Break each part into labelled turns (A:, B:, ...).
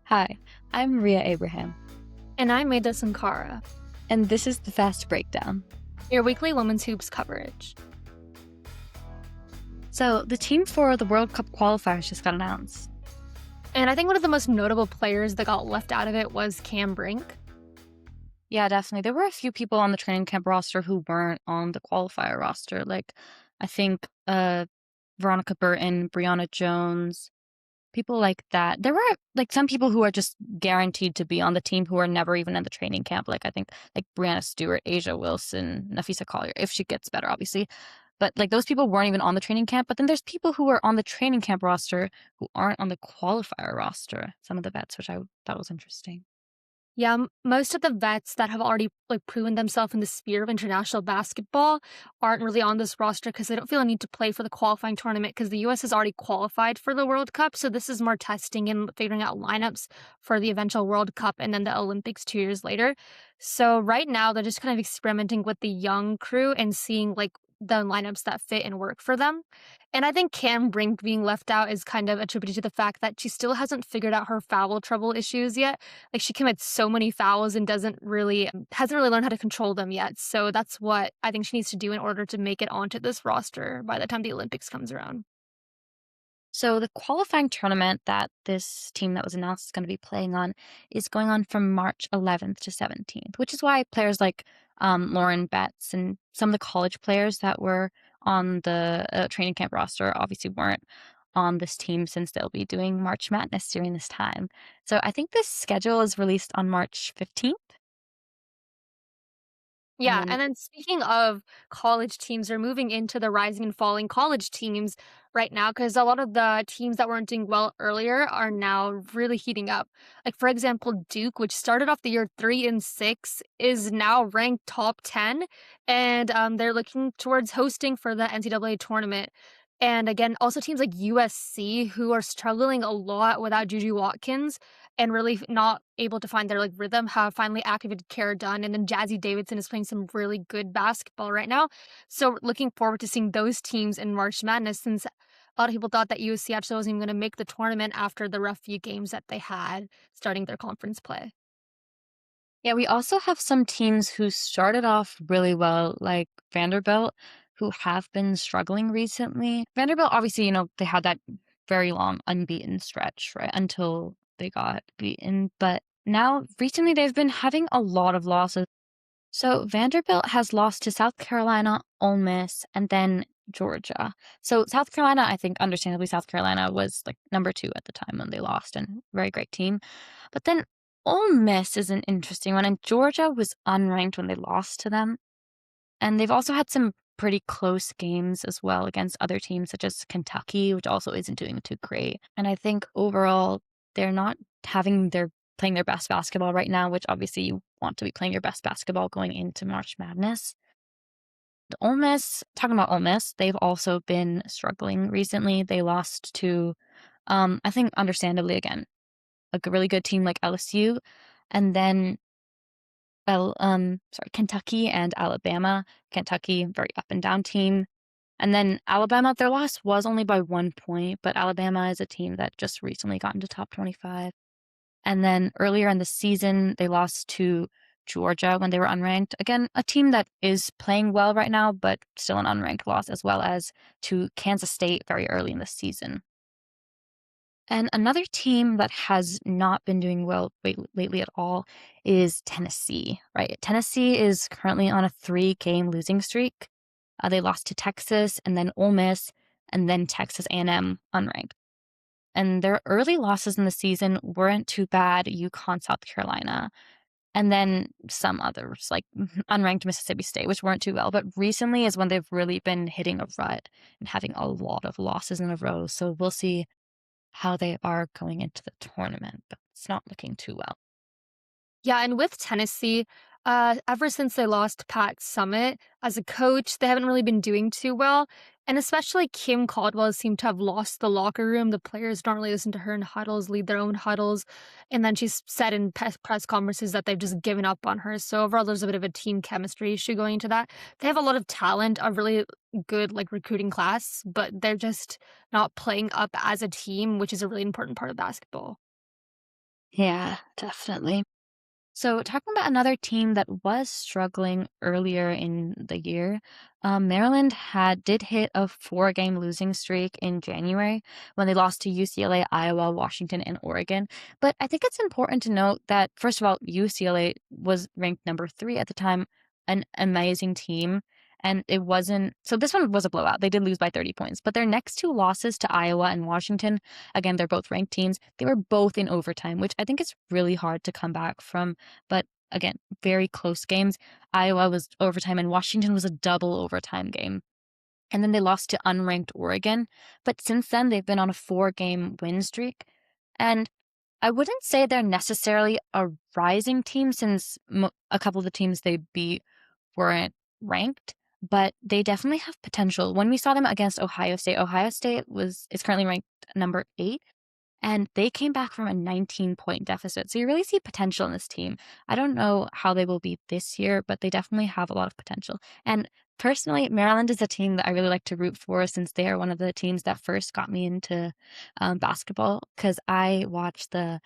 A: Hi, I'm Maria Abraham,
B: And I'm Maida Sankara,
A: and this is the Fast Breakdown.
B: your weekly women's hoops coverage.
A: So, the team for the World Cup qualifiers just got announced.
B: And I think one of the most notable players that got left out of it was Cam Brink.
A: Yeah, definitely. There were a few people on the training camp roster who weren't on the qualifier roster. Like, I think Veronica Burton, Brianna Jones, people like that. There were like some people who are just guaranteed to be on the team who are never even in the training camp. Like, I think like Brianna Stewart, Asia Wilson, Nafisa Collier, if she gets better, obviously. But like those people weren't even on the training camp. But then there's people who are on the training camp roster who aren't on the qualifier roster. Some of the vets, which I thought was interesting.
B: Yeah, most of the vets that have already proven themselves in the sphere of international basketball aren't really on this roster because they don't feel a need to play for the qualifying tournament because the U.S. has already qualified for the World Cup. So this is more testing and figuring out lineups for the eventual World Cup and then the Olympics 2 years later. So right now they're just kind of experimenting with the young crew and seeing the lineups that fit and work for them. And I think Cam Brink being left out is kind of attributed to the fact that she still hasn't figured out her foul trouble issues yet. Like, she commits so many fouls and hasn't really learned how to control them yet. So that's what I think she needs to do in order to make it onto this roster by the time the Olympics comes around.
A: So the qualifying tournament that this team that was announced is going to be playing on is going on from March 11th to 17th, which is why players like Lauren Betts and some of the college players that were on the training camp roster obviously weren't on this team since they'll be doing March Madness during this time. So I think this schedule is released on March 15th. And
B: Yeah,
A: then
B: and then speaking of college teams, they're moving into the rising and falling college teams right now because a lot of the teams that weren't doing well earlier are now really heating up. Like, for example, Duke, which started off the year 3-6, is now ranked top 10, and they're looking towards hosting for the NCAA tournament. And again, also teams like USC, who are struggling a lot without Juju Watkins and really not able to find their rhythm, have finally activated Kara Dunn, and then Jazzy Davidson is playing some really good basketball right now. So looking forward to seeing those teams in March Madness, since a lot of people thought that USC actually wasn't even going to make the tournament after the rough few games that they had starting their conference play.
A: yeah, we also have some teams who started off really well, like Vanderbilt, who have been struggling recently. Vanderbilt, obviously, they had that very long unbeaten stretch, right, until they got beaten. But now, recently, they've been having a lot of losses. So Vanderbilt has lost to South Carolina, Ole Miss, and then Georgia. So South Carolina, I think, understandably, South Carolina was like number 2 at the time when they lost, and very great team. But then Ole Miss is an interesting one, and Georgia was unranked when they lost to them. And they've also had some pretty close games as well against other teams such as Kentucky, which also isn't doing too great. And I think overall they're not playing their best basketball right now, which obviously you want to be playing your best basketball going into March Madness. The Ole Miss, talking about Ole Miss, they've also been struggling recently. They lost to I think understandably again, a really good team like LSU, and then Kentucky and Alabama. Kentucky, very up and down team. And then Alabama, their loss was only by 1 point, but Alabama is a team that just recently got into top 25. And then earlier in the season, they lost to Georgia when they were unranked. Again, a team that is playing well right now, but still an unranked loss, as well as to Kansas State very early in the season. And another team that has not been doing well lately at all is Tennessee, right? Tennessee is currently on a 3-game losing streak. They lost to Texas and then Ole Miss and then Texas A&M unranked. And their early losses in the season weren't too bad. UConn, South Carolina, and then some others like unranked Mississippi State, which weren't too well. But recently is when they've really been hitting a rut and having a lot of losses in a row. So we'll see how they are going into the tournament, but it's not looking too well.
B: Yeah, and with Tennessee, ever since they lost Pat Summitt as a coach, they haven't really been doing too well. And especially Kim Caldwell seemed to have lost the locker room. The players don't really listen to her in huddles, lead their own huddles. And then she's said in press conferences that they've just given up on her. So overall, there's a bit of a team chemistry issue going into that. They have a lot of talent, a really good recruiting class, but they're just not playing up as a team, which is a really important part of basketball.
A: Yeah, definitely. So, talking about another team that was struggling earlier in the year, Maryland did hit a four-game losing streak in January when they lost to UCLA, Iowa, Washington, and Oregon. But I think it's important to note that first of all, UCLA was ranked number 3 at the time, an amazing team. And it wasn't so this one was a blowout. They did lose by 30 points, but their next two losses to Iowa and Washington, again, they're both ranked teams. They were both in overtime, which I think is really hard to come back from, but again, very close games. Iowa was overtime and Washington was a double overtime game. And then they lost to unranked Oregon. But since then, they've been on a four-game win streak. And I wouldn't say they're necessarily a rising team since a couple of the teams they beat weren't ranked, but they definitely have potential. When we saw them against Ohio State is currently ranked number 8, and they came back from a 19-point deficit. So you really see potential in this team. I don't know how they will be this year, but they definitely have a lot of potential. And personally, Maryland is a team that I really like to root for since they are one of the teams that first got me into basketball because I watched the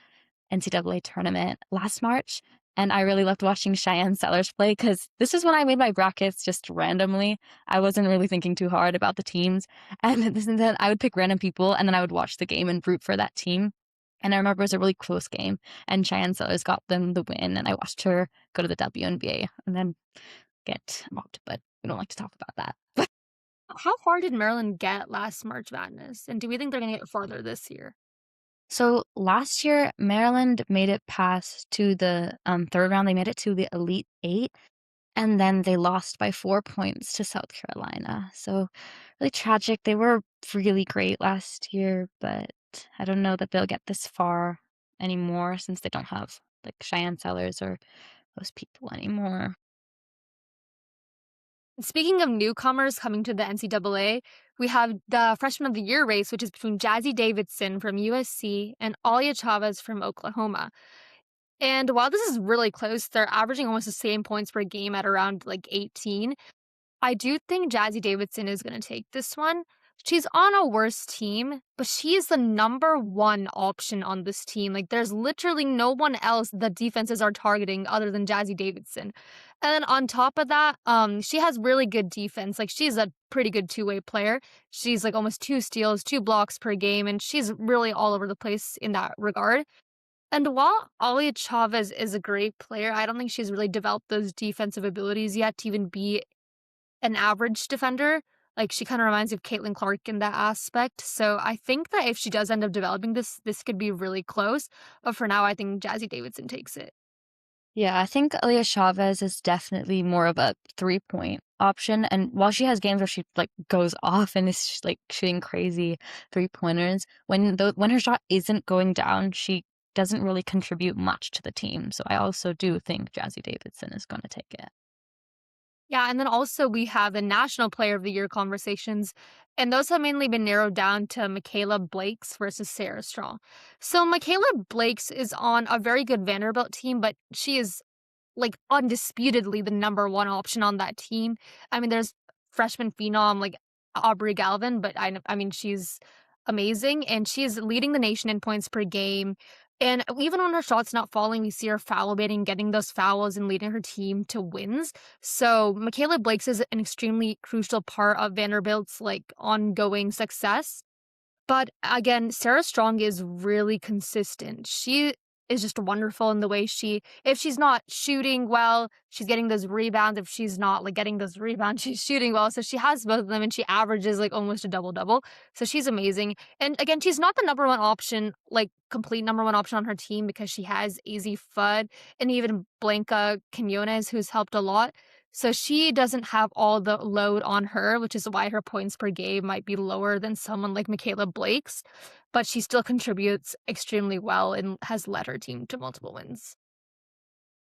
A: NCAA tournament last March, and I really loved watching Cheyenne Sellers play because this is when I made my brackets just randomly. I wasn't really thinking too hard about the teams, and then I would pick random people, and then I would watch the game and root for that team. And I remember it was a really close game, and Cheyenne Sellers got them the win, and I watched her go to the WNBA and then get mocked, but we don't like to talk about that.
B: How far did Maryland get last March Madness? And do we think they're going to get farther this year?
A: So last year, Maryland made it past to the third round. They made it to the Elite Eight, and then they lost by 4 points to South Carolina. So really tragic. They were really great last year, but I don't know that they'll get this far anymore since they don't have like Cheyenne Sellers or those people anymore.
B: Speaking of newcomers coming to the NCAA, we have the Freshman of the Year race, which is between Jazzy Davidson from USC and Alia Chavez from Oklahoma. And while this is really close, they're averaging almost the same points per game at around like 18. I do think Jazzy Davidson is going to take this one. She's on a worse team, but she is the number one option on this team. Like, there's literally no one else that defenses are targeting other than Jazzy Davidson. And then on top of that, she has really good defense. Like, she's a pretty good two-way player. She's like almost 2 steals, 2 blocks per game, and she's really all over the place in that regard. And while Alia Chavez is a great player, I don't think she's really developed those defensive abilities yet to even be an average defender. Like, she kinda reminds me of Caitlin Clark in that aspect, so I think that if she does end up developing this could be really close, but for now, I think Jazzy Davidson takes it.
A: Yeah, I think Aaliyah Chavez is definitely more of a three-point option, and while she has games where she, like, goes off and is, like, shooting crazy three-pointers, when her shot isn't going down, she doesn't really contribute much to the team, so I also do think Jazzy Davidson is gonna take it.
B: Yeah, and then also we have the National Player of the Year conversations, and those have mainly been narrowed down to Michaela Blakes versus Sarah Strong. So Michaela Blakes is on a very good Vanderbilt team, but she is like undisputedly the number one option on that team. I mean, there's freshman phenom like Aubrey Galvin, but I mean she's amazing and she's leading the nation in points per game. And even when her shot's not falling, we see her foul baiting, getting those fouls and leading her team to wins. So Michaela Blakes is an extremely crucial part of Vanderbilt's like ongoing success. But again, Sarah Strong is really consistent. She is just wonderful in the way if she's not shooting well, she's getting those rebounds. If she's not like getting those rebounds, she's shooting well. So she has both of them and she averages like almost a double double. So she's amazing. And again, she's not the number one option, like complete number one option on her team because she has AZ Fudd and even Blanca Quinones, who's helped a lot. So she doesn't have all the load on her, which is why her points per game might be lower than someone like Michaela Blake's, but she still contributes extremely well and has led her team to multiple wins.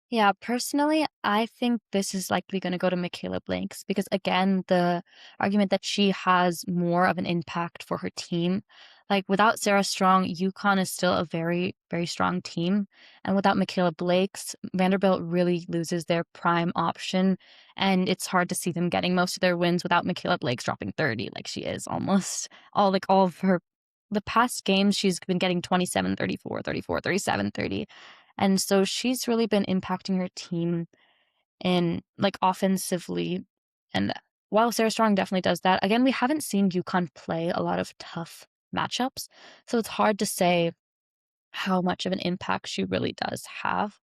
A: Yeah, personally, I think this is likely going to go to Michaela Blanks because, again, the argument that she has more of an impact for her team. Like, without Sarah Strong, UConn is still a very, very strong team. And without Michaela Blakes, Vanderbilt really loses their prime option. And it's hard to see them getting most of their wins without Michaela Blakes dropping 30, like she is almost all of her. the past games, she's been getting 27, 34, 34, 37, 30, and so she's really been impacting her team in, like, offensively, and while Sarah Strong definitely does that, again, we haven't seen UConn play a lot of tough matchups, so it's hard to say how much of an impact she really does have.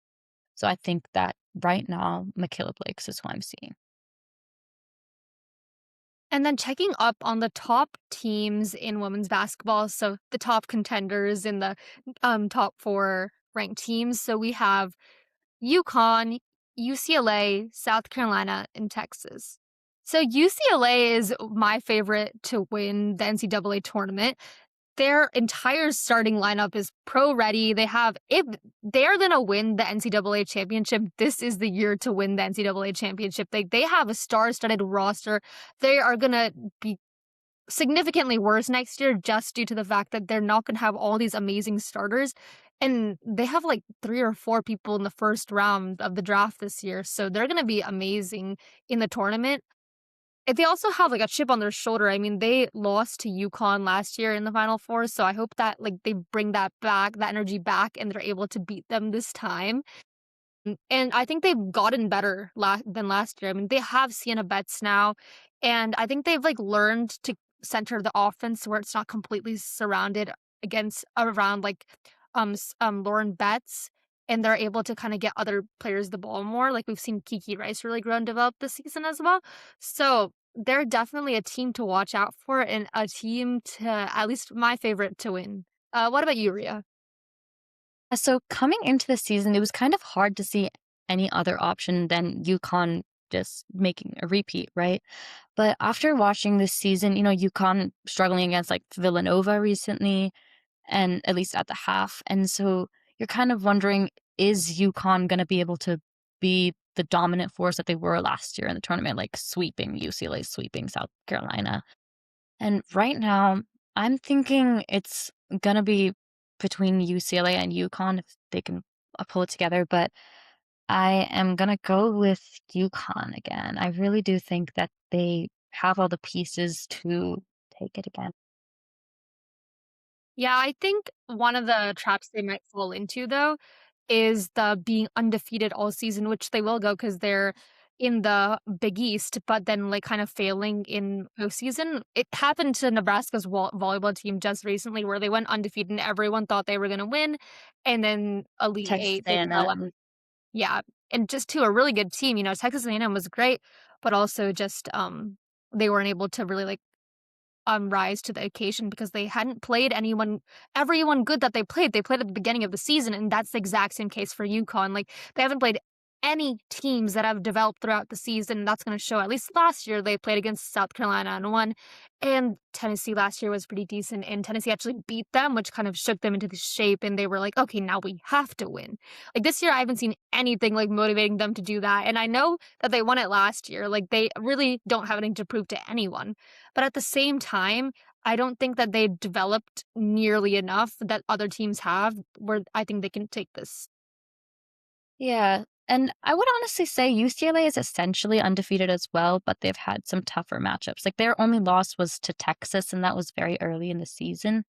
A: So I think that right now, Michaela Blakes is who I'm seeing.
B: And then checking up on the top teams in women's basketball, so the top contenders in the top four ranked teams. So we have UConn, UCLA, South Carolina, and Texas. So UCLA is my favorite to win the NCAA tournament. Their entire starting lineup is pro ready. They have if they're gonna win the NCAA championship, this is the year to win the NCAA championship. They have a star-studded roster. They are gonna be significantly worse next year just due to the fact that they're not gonna have all these amazing starters. And they have like 3 or 4 people in the first round of the draft this year. So they're gonna be amazing in the tournament. And they also have, like, a chip on their shoulder. I mean, they lost to UConn last year in the Final Four, so I hope that, like, they bring that back, that energy back, and they're able to beat them this time. And I think they've gotten better than last year. I mean, they have Sienna Betts now, and I think they've, like, learned to center the offense where it's not completely surrounded around, like, Lauren Betts, and they're able to kinda get other players the ball more, like, we've seen Kiki Rice really grow and develop this season as well. So, they're definitely a team to watch out for and a team to at least my favorite to win. What about you, Ria?
A: So coming into the season, it was kind of hard to see any other option than UConn just making a repeat, right? But after watching this season, UConn struggling against like Villanova recently, and at least at the half. And so you're kind of wondering, is UConn going to be able to be the dominant force that they were last year in the tournament, like sweeping UCLA, sweeping South Carolina? And right now, I'm thinking it's gonna be between UCLA and UConn if they can pull it together, but I am gonna go with UConn again. I really do think that they have all the pieces to take it again.
B: Yeah, I think one of the traps they might fall into, though, is the being undefeated all season, which they will go because 'cause they're in the Big East, but then, like, kind of failing in postseason. It happened to Nebraska's volleyball team just recently where they went undefeated and everyone thought they were gonna win, and then Elite
A: Texas
B: 8, they fell out.
A: A&M.
B: Yeah, and just to a really good team, Texas A&M was great, but also just, they weren't able to really, like, rise to the occasion because they hadn't played everyone good that they played. They played at the beginning of the season, and that's the exact same case for UConn. Like they haven't played any teams that have developed throughout the season. That's going to show. At least last year, they played against South Carolina and won, and Tennessee last year was pretty decent. And Tennessee actually beat them, which kind of shook them into the shape. And they were like, okay, now we have to win. Like this year, I haven't seen anything like motivating them to do that. And I know that they won it last year. Like they really don't have anything to prove to anyone. But at the same time, I don't think that they've developed nearly enough that other teams have where I think they can take this.
A: Yeah, and I would honestly say UCLA is essentially undefeated as well, but they've had some tougher matchups. Like, their only loss was to Texas, and that was very early in the season.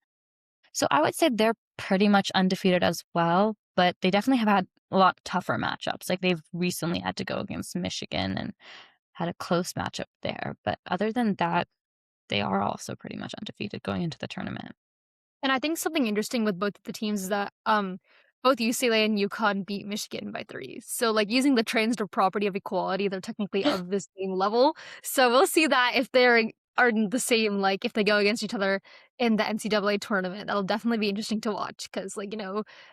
A: So I would say they're pretty much undefeated as well, but they definitely have had a lot tougher matchups. Like they've recently had to go against Michigan and had a close matchup there. But other than that, they are also pretty much undefeated going into the tournament.
B: And I think something interesting with both of the teams is that both UCLA and UConn beat Michigan by 3. So like using the transfer property of equality, they're technically of the same level. So we'll see that if are in the same like if they go against each other in the NCAA tournament. That'll definitely be interesting to watch because like,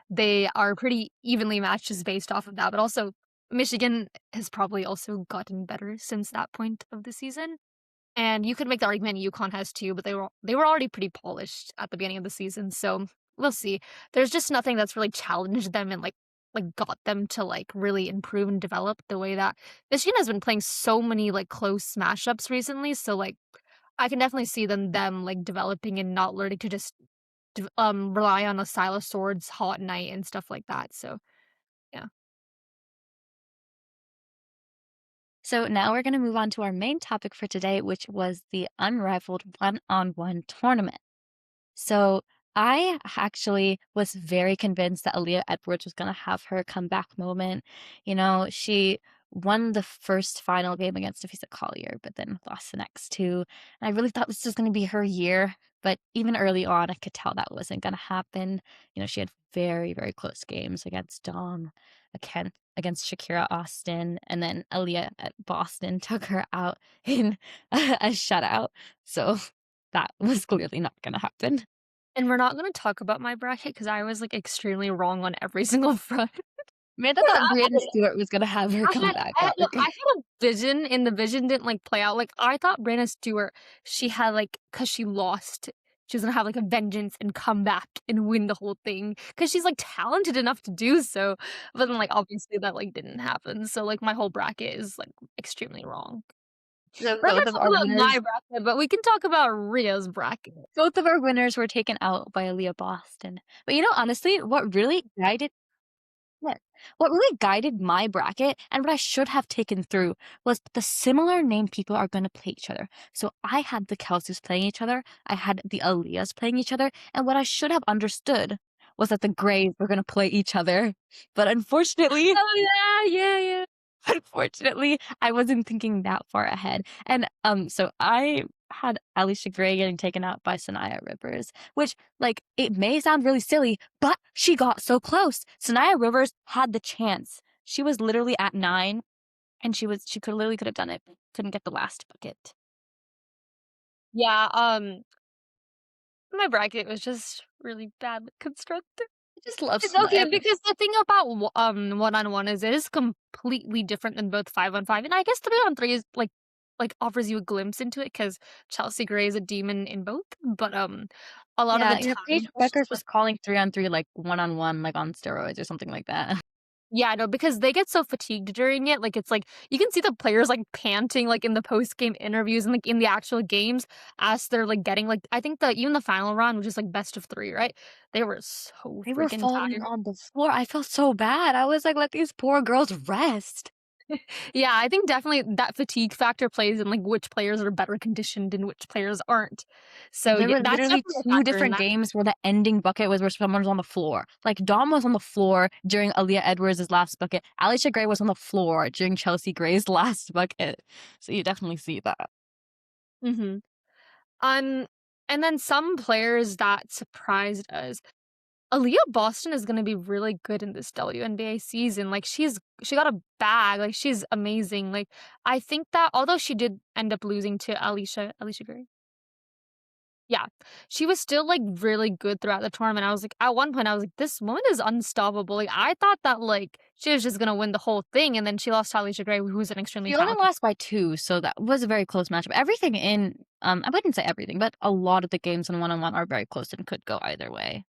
B: they are pretty evenly matched just based off of that. But also Michigan has probably also gotten better since that point of the season. And you could make the argument UConn has too, but they were already pretty polished at the beginning of the season, so we'll see. There's just nothing that's really challenged them and like got them to like really improve and develop the way that Michigan has been playing so many like close smash ups recently. So like I can definitely see them like developing and not learning to just rely on a Silas Sword's hot night and stuff like that. So yeah.
A: So now we're going to move on to our main topic for today, which was the Unrivaled one-on-one tournament. So I actually was very convinced that Aaliyah Edwards was gonna have her comeback moment. You know, she won the first final game against Afisa Collier, but then lost the next two. And I really thought this was gonna be her year, but even early on, I could tell that wasn't gonna happen. You know, she had very, very close games against Dom, against Shakira Austin, and then Aaliyah at Boston took her out in a shutout. So that was clearly not gonna happen.
B: And we're not gonna talk about my bracket because I was, like, extremely wrong on every single front.
A: Amanda
B: But
A: thought Brianna Stewart was gonna have her comeback
B: look, I
A: arc.
B: had a vision, and the vision didn't, like, play out. Like, I thought Brianna Stewart, she had, like, because she lost, she was gonna have, like, a vengeance and come back and win the whole thing because she's, like, talented enough to do so, but then, like, obviously that, like, didn't happen, so, like, my whole bracket is, like, extremely wrong.
A: So
B: We're not gonna talk about my bracket, but we can talk about Ria's bracket.
A: both of our winners were taken out by Aaliyah Boston. But you know, honestly, yeah, what really guided my bracket and what I should have taken through was the similar named people are gonna play each other. So I had the Kelseys playing each other, I had the Aaliyahs playing each other, and what I should have understood was that the Grays were gonna play each other. But unfortunately,
B: Oh, yeah, yeah, yeah.
A: unfortunately, I wasn't thinking that far ahead. And, so I had Alicia Gray getting taken out by Sanaya Rivers, which, like, it may sound really silly, but she got so close. Sanaya Rivers had the chance. She was literally at 9, and she could have done it, but couldn't get the last bucket.
B: Yeah, my bracket was just really badly constructed.
A: I just love
B: It's okay,
A: Sanaya.
B: because the thing about one-on-one is it is completely different than both 5-on-5, and I guess 3-on-3 is, like, offers you a glimpse into it because Chelsea Gray is a demon in both, but, a lot of the
A: Yeah, you know,
B: time
A: Paige
B: it's just
A: Beckers
B: like
A: was calling 3-on-3, like, one-on-one, like, on steroids or something like that.
B: yeah, no, because they get so fatigued during it, like, it's like you can see the players, like, panting, like, in the post-game interviews and, like, in the actual games as they're, like, getting, like I think even the final round, which is, like, best of 3, right? They were so
A: They were
B: freaking
A: falling
B: tired.
A: on the floor. I felt so bad. I was like, "Let these poor girls rest."
B: Yeah, I think definitely that fatigue factor plays in, like, which players are better conditioned and which players aren't. So,
A: There
B: yeah,
A: were
B: that's
A: literally
B: definitely a
A: 2
B: factor in
A: different
B: that.
A: games where the ending bucket was where someone was on the floor. Like, Dom was on the floor during Aaliyah Edwards' last bucket. Alicia Gray was on the floor during Chelsea Gray's last bucket. So you definitely see that.
B: Mhm. Um, and then some players that surprised us. Aaliyah Boston is gonna be really good in this WNBA season, like, she got a bag, like, she's amazing, like, I think that although she did end up losing to Alicia Gray? Yeah. She was still, like, really good throughout the tournament. I was like at one point, I was like, "This woman is unstoppable." Like, I thought that, like, she was just gonna win the whole thing, and then she lost to Alicia Gray, who's an extremely
A: She only
B: talented.
A: lost by 2, so that was a very close matchup. Everything in I wouldn't say everything, but a lot of the games in one-on-one are very close and could go either way.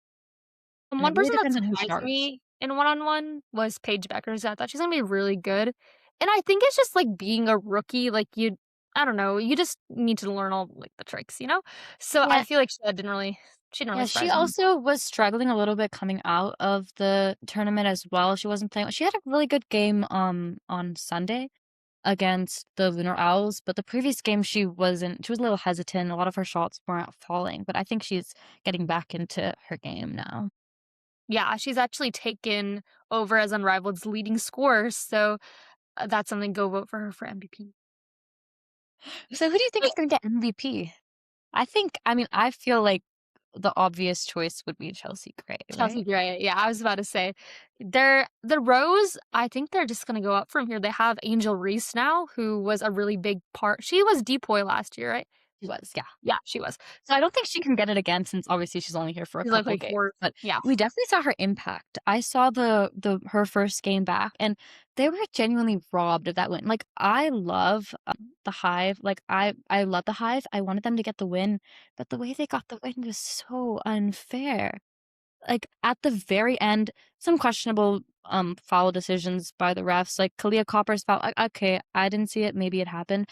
B: And
A: And it
B: one
A: really
B: person that
A: depends on who
B: surprised
A: starts.
B: me in one-on-one was Paige Beckers. I thought she's gonna be really good, and I think it's just, like, being a rookie, like, I don't know, you just need to learn all, like, the tricks, you know? So I
A: Yeah,
B: feel like she didn't really
A: yeah, she
B: surprise me.
A: also was struggling a little bit coming out of the tournament as well. She wasn't playing she had a really good game, on Sunday against the Lunar Owls, but the previous game she was a little hesitant, a lot of her shots weren't falling, but I think she's getting back into her game now.
B: Yeah, she's actually taken over as Unrivaled's leading scorer, so, that's something go vote for her for MVP.
A: So who do you think is gonna get MVP? I mean, I feel like the obvious choice would be Chelsea Gray,
B: Chelsea
A: right?
B: Gray, yeah, I was about to say. The Rose, I think they're just gonna go up from here. They have Angel Reese now, who was a really big part. She was Depoy last year, right?
A: She was, yeah.
B: Yeah, she was.
A: So I don't think she can get it again since obviously she's only here for a
B: She's like
A: couple
B: like
A: games,
B: 4.
A: but
B: Yeah.
A: we definitely saw her impact. I saw the her first game back, and they were genuinely robbed of that win. Like, I love, the Hive, like, I love the Hive, I wanted them to get the win, but the way they got the win was so unfair. Like, at the very end, some questionable, foul decisions by the refs, like Kalia Copper's foul, okay, I didn't see it, maybe it happened.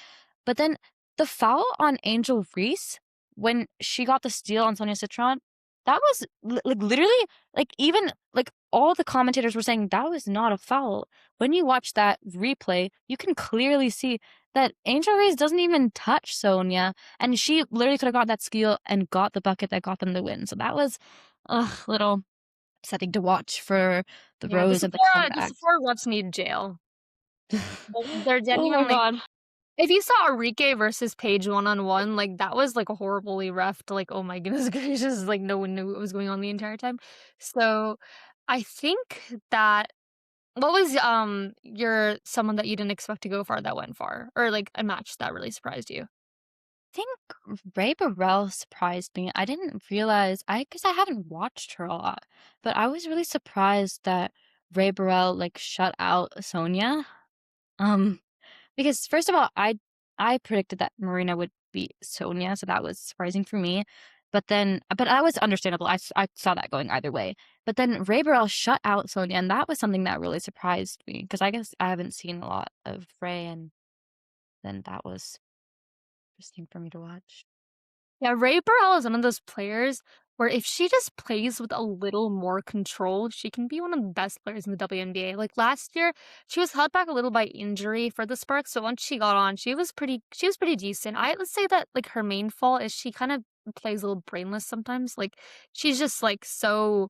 A: But then the foul on Angel Reese when she got the steal on Sonia Citron, that was like literally like even like all the commentators were saying that was not a foul. When you watch that replay, you can clearly see that Angel Reese doesn't even touch Sonya, and she literally could have got that steal and got the bucket that got them the win. So that was a little upsetting to watch for the
B: Yeah,
A: Rose and the
B: The
A: comeback.
B: Sephora refs need jail. They're
A: Oh my
B: genuinely.
A: god.
B: If you saw Enrique versus Paige one-on-one, like, that was, like, horribly reffed, like, oh my goodness gracious, like, no one knew what was going on the entire time. So, I think that what was, your someone that you didn't expect to go far that went far? Or, like, a match that really surprised you?
A: I think Ray Burrell surprised me. I didn't realize because I haven't watched her a lot, but I was really surprised that Ray Burrell like shut out Sonya. Um, because first of all, I predicted that Marina would beat Sonya, so that was surprising for me. But that was understandable. I saw that going either way. But then Ray Burrell shut out Sonya, and that was something that really surprised me because I guess I haven't seen a lot of Ray, and then that was interesting for me to watch.
B: Yeah, Ray Burrell is one of those players where if she just plays with a little more control, she can be one of the best players in the WNBA. Like last year, she was held back a little by injury for the Sparks, so once she got on, she was pretty decent. I would say that like her main fault is she kind of plays a little brainless sometimes. Like she's just like so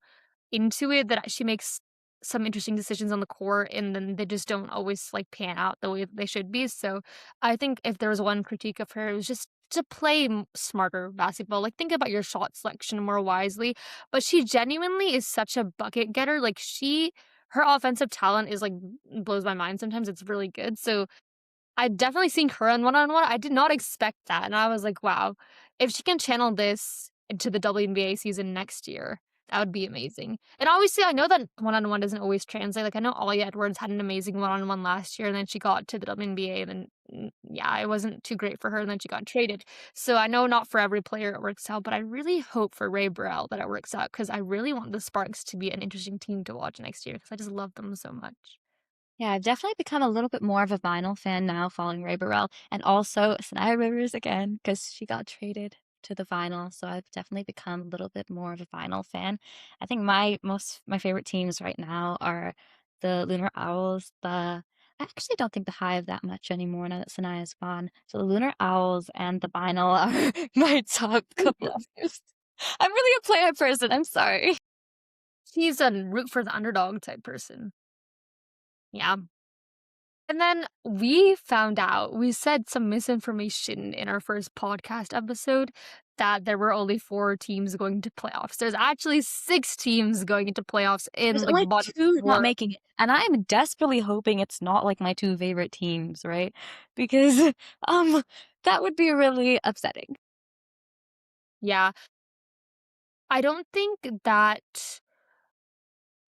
B: into it that she makes some interesting decisions on the court and then they just don't always like pan out the way that they should be. So I think if there was one critique of her, it was just to play smarter basketball. Like think about your shot selection more wisely. But she genuinely is such a bucket getter. Her offensive talent is like blows my mind. Sometimes it's really good. So I'd definitely seen her in one-on-one. I did not expect that, and I was like, "Wow, if she can channel this into the WNBA season next year, that would be amazing." And obviously, I know that one-on-one doesn't always translate. Like, I know Ollie Edwards had an amazing one-on-one last year, and then she got to the WNBA, and then, yeah, it wasn't too great for her, and then she got traded. So I know not for every player it works out, but I really hope for Ray Burrell that it works out because I really want the Sparks to be an interesting team to watch next year because I just love them so much.
A: Yeah, I've definitely become a little bit more of a vinyl fan now following Ray Burrell, and also Sanaya Rivers again because she got traded to the vinyl, so I've definitely become a little bit more of a vinyl fan. I think my favorite teams right now are the Lunar Owls, I actually don't think the Hive that much anymore now that Sanaya's gone. So the Lunar Owls and the Vinyl are my top couple of teams. I'm really a player person, I'm sorry.
B: She's a root for the underdog type person. Yeah. And then we said some misinformation in our first podcast episode that there were only 4 teams going to playoffs. There's actually 6 teams going into playoffs in
A: There's
B: like
A: only
B: bottom
A: 2 not
B: 4.
A: making it, and I'm desperately hoping it's not, like, my 2 favorite teams, right? Because, um, that would be really upsetting.
B: Yeah. I don't think that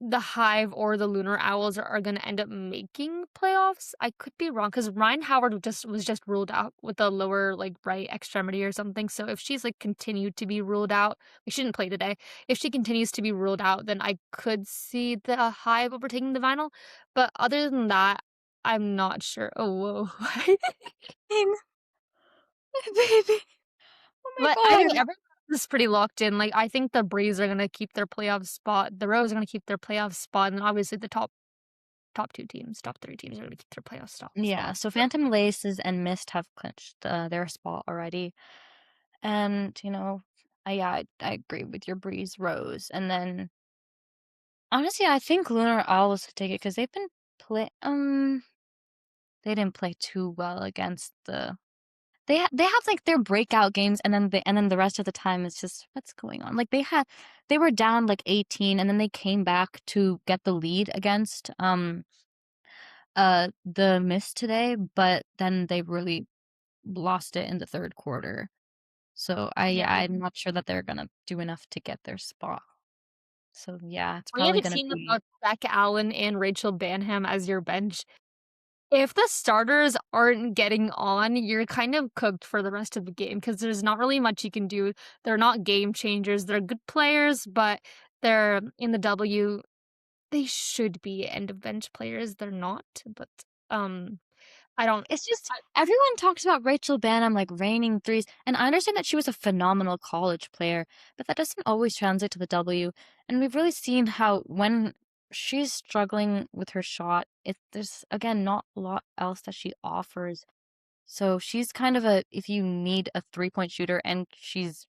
B: the Hive or the Lunar Owls are gonna end up making playoffs. I could be wrong because Ryan Howard was just ruled out with a lower, like, right extremity or something, so if she's, like, continued to be ruled out like, she didn't play today. If she continues to be ruled out, then I could see the Hive overtaking the Vinyl, but other than that, I'm not sure. Oh, whoa.
A: Dang, my baby. Oh my
B: But I think
A: god.
B: everyone is pretty locked in, like, I think the Breeze are gonna keep their playoff spot, the Rose are gonna keep their playoff spot, and obviously the top 2 teams, top 3 teams are gonna keep their playoff
A: Yeah,
B: spots,
A: so
B: so
A: Phantom Laces and Mist have clinched, their spot already, and, yeah, I agree with your Breeze Rose, and then, honestly, I think Lunar Owls could take it because 'cause they've been they didn't play too well against the they have, like, their breakout games, and then the rest of the time it's just, "What's going on?" Like, they were down, like, 18, and then they came back to get the lead against, the Mist today, but then they really lost it in the 3rd quarter. So,
B: yeah.
A: I'm not sure that they're gonna do enough to get their spot. So, yeah, it's
B: When you have
A: probably
B: a
A: gonna
B: team
A: be
B: without Zach Allen and Rachel Banham as your bench, if the starters aren't getting on, you're kind of cooked for the rest of the game because there's not really much you can do. They're not game changers. They're good players, but they're in the W. They should be end of bench players. They're not, but um, I don't.
A: it's just everyone talks about Rachel Banham, like, raining threes, and I understand that she was a phenomenal college player, but that doesn't always translate to the W, and we've really seen how when she's struggling with her shot, there's, again, not a lot else that she offers. So she's kind of a if you need a three-point shooter and she's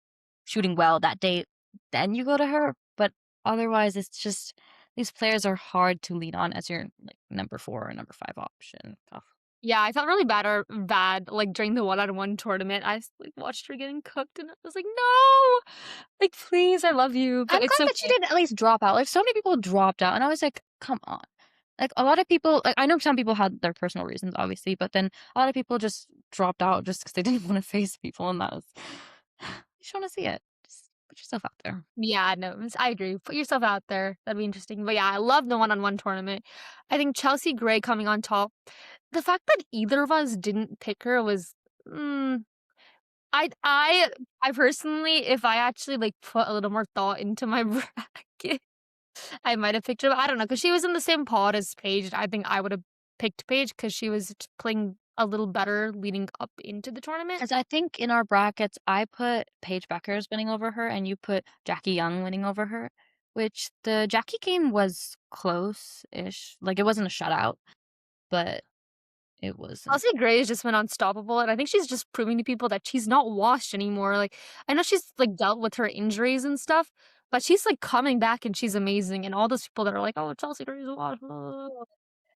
A: shooting well that day, then you go to her, but otherwise, it's just these players are hard to lean on as your, like, number 4 or number 5 option. Ugh.
B: Yeah, I felt really bad, like, during the one-on-one tournament. I watched her getting cooked, and I was like, "No! Like, please, I love you,
A: I'm
B: but it's
A: glad that she
B: okay."
A: didn't at least drop out, like, so many people dropped out, and I was like, "Come on." Like, a lot of people like, I know some people had their personal reasons, obviously, but then a lot of people just dropped out just because they didn't wanna face people, and that was you just wanna see it. Just put yourself out there.
B: Yeah, no, I agree. Put yourself out there. That'd be interesting. But yeah, I love the one-on-one tournament. I think Chelsea Gray coming on top. The fact that either of us didn't pick her was, mm, I I I personally, if I actually like put a little more thought into my bracket, I might have picked her. But I don't know because she was in the same pod as Paige. I think I would have picked Paige because she was playing a little better leading up into the tournament.
A: 'Cause I think in our brackets, I put Paige Beckers winning over her, and you put Jackie Young winning over her, which the Jackie game was close-ish. Like, it wasn't a shutout, but it wasn't.
B: Chelsea Gray has just been unstoppable, and I think she's just proving to people that she's not washed anymore. Like, I know she's like dealt with her injuries and stuff, but she's like coming back and she's amazing. And all those people that are like, "Oh, Chelsea Gray is washed," blah, blah, blah."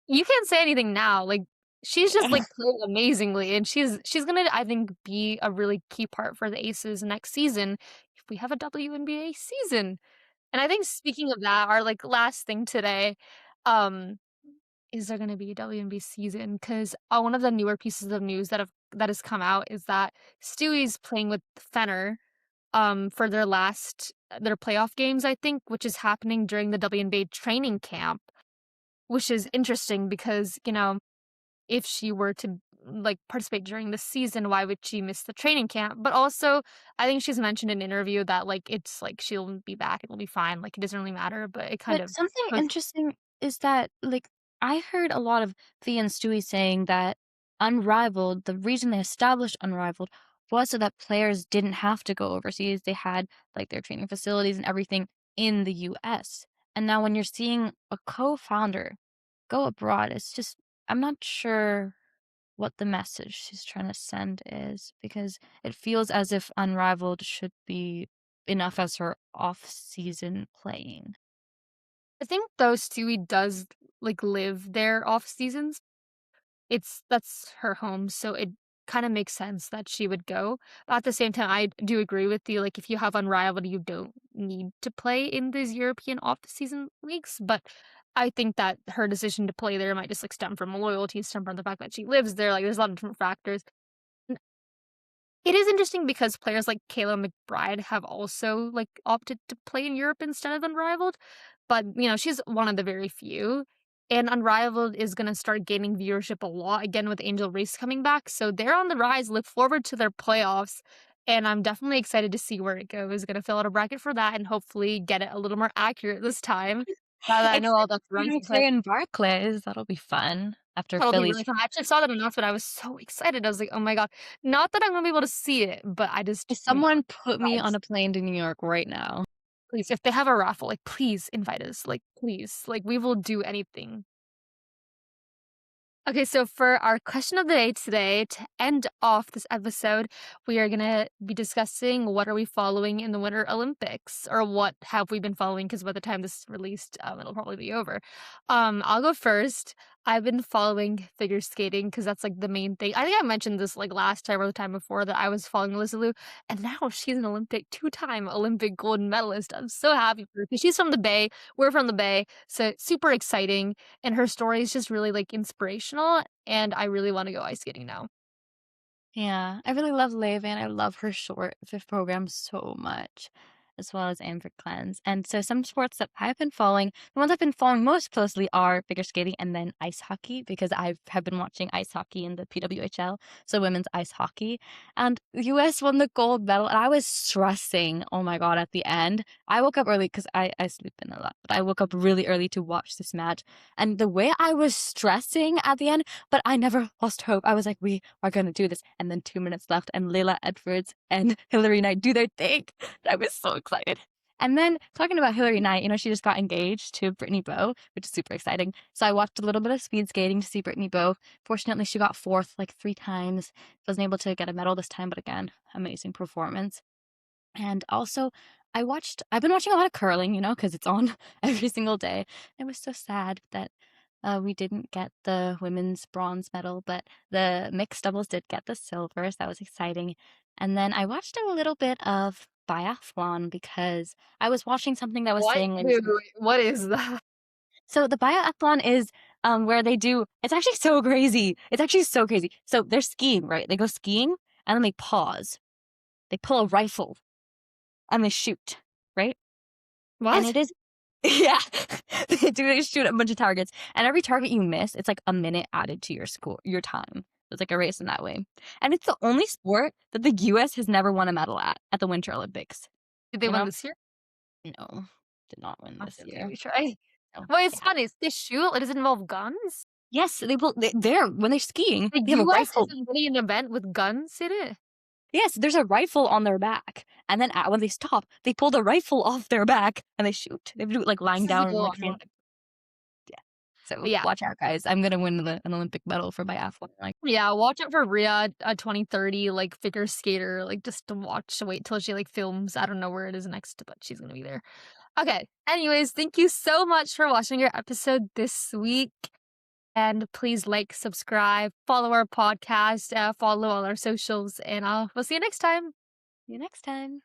B: You can't say anything now. Like, she's just like playing amazingly, and she's gonna, I think, be a really key part for the Aces next season if we have a WNBA season. And I think speaking of that, our like last thing today, um, is there gonna be a WNBA season? 'Cause, one of the newer pieces of news that has come out is that Stewie's playing with Fenner, for their playoff games, I think, which is happening during the WNBA training camp, which is interesting because, if she were to, like, participate during the season, why would she miss the training camp? But also, I think she's mentioned in an interview that, like, it's like she'll be back, it'll be fine, like, it doesn't really matter, but it kind
A: But
B: of
A: something
B: goes.
A: interesting is that, like, I heard a lot of Fee and Stewie saying that Unrivaled the reason they established Unrivaled was so that players didn't have to go overseas. They had, like, their training facilities and everything in the US. And now when you're seeing a co-founder go abroad, it's just I'm not sure what the message she's trying to send is because it feels as if Unrivaled should be enough as her off-season playing.
B: I think though Stewie does, like, live there off seasons. That's her home, so it kinda makes sense that she would go. But at the same time, I do agree with you, like, if you have Unrivaled, you don't need to play in these European off-season leagues, but I think that her decision to play there might just, like, stem from loyalty, stem from the fact that she lives there, like, there's a lot of different factors. It is interesting because players like Kayla McBride have also, like, opted to play in Europe instead of Unrivaled, but, she's one of the very few, and Unrivaled is gonna start gaining viewership a lot again with Angel Reese coming back, so they're on the rise, look forward to their playoffs, and I'm definitely excited to see where it goes. Gonna fill out a bracket for that and hopefully get it a little more accurate this time, now that I know all
A: Except
B: the
A: you're gonna
B: rising
A: play
B: players.
A: in Barclays, that'll be fun after
B: That'll be
A: Philly's
B: really fun. I actually saw that announcement, I was so excited, I was like, "Oh my god." Not that I'm gonna be able to see it, but I just,
A: someone put me on
B: vibes.
A: a plane to New York right now.
B: Please, if they have a raffle, like, please invite us, like, please, like, we will do anything. Okay, so for our question of the day today, to end off this episode, we are gonna be discussing what are we following in the Winter Olympics, or what have we been following? Because by the time this is released, it'll probably be over. I'll go first. I've been following figure skating because that's like the main thing. I think I mentioned this like last time or the time before that I was following Alyssa Liu, and now she's an Olympic two-time Olympic gold medalist. I'm so happy for her because she's from the Bay. We're from the Bay, so super exciting, and her story is just really, like, inspirational, and I really wanna go ice skating now.
A: Yeah, I really love Levan. I love her short fifth program so much, as well as Amber Cleanse. And so some sports that I've been following, the ones I've been following most closely are figure skating and then ice hockey because I have been watching ice hockey in the PWHL, so women's ice hockey. And the US won the gold medal, and I was stressing, oh my God, at the end. I woke up early because I sleep in a lot, but I woke up really early to watch this match. And the way I was stressing at the end, but I never lost hope. I was like, we are going to do this. And then 2 minutes left, and Layla Edwards and Hillary Knight do their thing. I was so excited. And then talking about Hillary Knight, she just got engaged to Brittany Bowe, which is super exciting. So I watched a little bit of speed skating to see Brittany Bowe. Fortunately, she got fourth like 3 times. Wasn't able to get a medal this time, but again, amazing performance. And also, I've been watching a lot of curling, because it's on every single day. It was so sad that we didn't get the women's bronze medal, but the mixed doubles did get the silver, so that was exciting. And then I watched a little bit of biathlon because I was watching something that was
B: What?
A: saying
B: Wait, wait, wait, what is that?
A: so the biathlon is where they do it's actually so crazy. It's actually so crazy. So they're skiing, right? They go skiing and then they pause. They pull a rifle and they shoot, right? And
B: What?
A: it is yeah. They shoot a bunch of targets, and every target you miss, it's like a minute added to your time. It's like a race in that way. And it's the only sport that the US has never won a medal at the Winter Olympics,
B: Did they
A: you
B: win
A: know?
B: this year?
A: No, did not win this
B: Okay, okay,
A: year.
B: we try.
A: No,
B: Well, it's
A: yeah.
B: funny. They shoot. Like, does it involve guns?
A: Yes, they're when they're skiing,
B: The
A: they have a
B: U.S.
A: rifle.
B: isn't winning an event with guns in it.
A: Yes, there's a rifle on their back, and then when they stop, they pull the rifle off their back and they shoot. They do it, like, lying
B: This is a
A: down and,
B: little
A: like, stand
B: ironic.
A: yeah. So,
B: But yeah,
A: watch out, guys. I'm gonna win an Olympic medal for biathlon, like
B: yeah. Watch out for Rhea, a 2030 like figure skater. Like just to watch. Wait till she like films. I don't know where it is next, but she's gonna be there. Okay. Anyways, thank you so much for watching your episode this week. And please like, subscribe, follow our podcast, follow all our socials, and we'll see you next time.
A: see you next time.